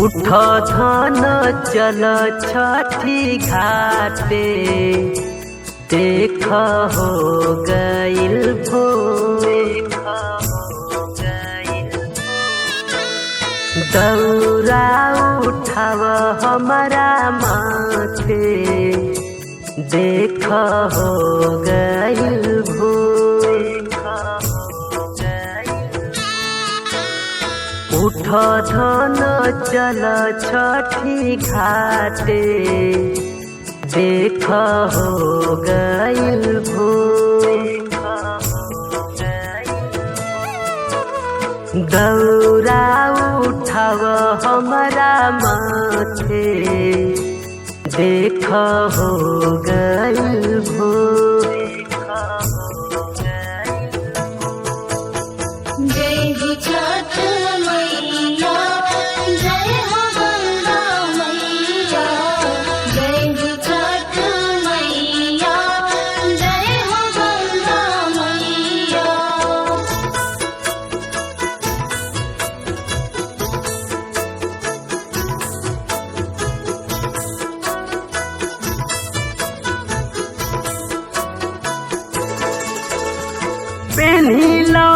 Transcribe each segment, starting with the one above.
उठ धन चल छठी घाटे, देख हो गइल भोर। दौरा उठाव हमारा माथे, देख हो गइल भोर। उठ धन चल छठी घाटे, देख हो गइल भोर। दौरा उठाव हमारा माथे, देख हो गइल भोर। जय हो छठ मैया, जय हो गंगा मैया। जय हो छठ मैया, जय हो गंगा मैया। पेन्हिला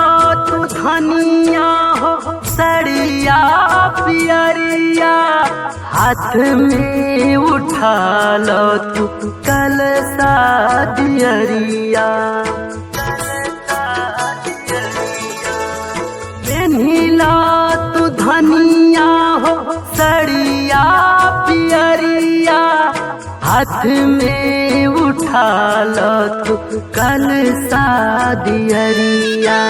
तू धनिया हो सड़िया पियरिया, हाथ में उठा लो तू कलसा दियरिया। पेन्हिला तू धनिया हो सड़िया पियरिया, हाथ में उठा लो तू कलसा दियरिया।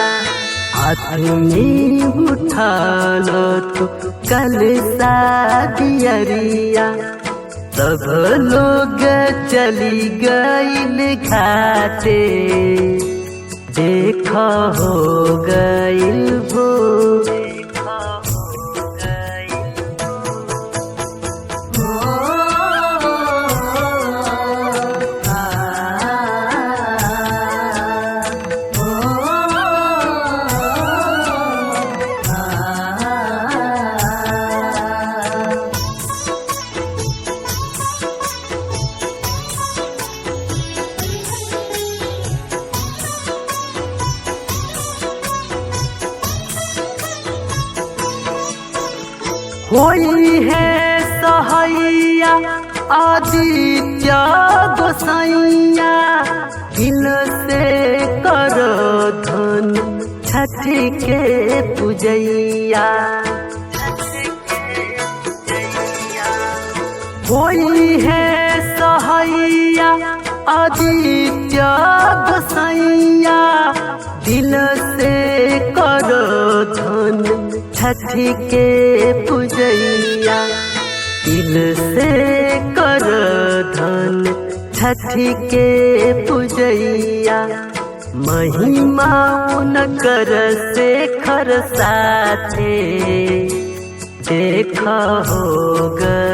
हाथ में उठा लो तू कलसा दियरिया। सब लोग चली गइल घाटे, देख हो गइल भोर। होई है सहैया आदित्य गोसाइया, दिल से कर धन छठ के पूजैया। होई है सहैया आदित्य गोसाइया, दिल से कर धन छठ के पूजैया। दिल से कर धन छठ के पूजैया। महिमा उनकर से खर साथे, देख हो गइल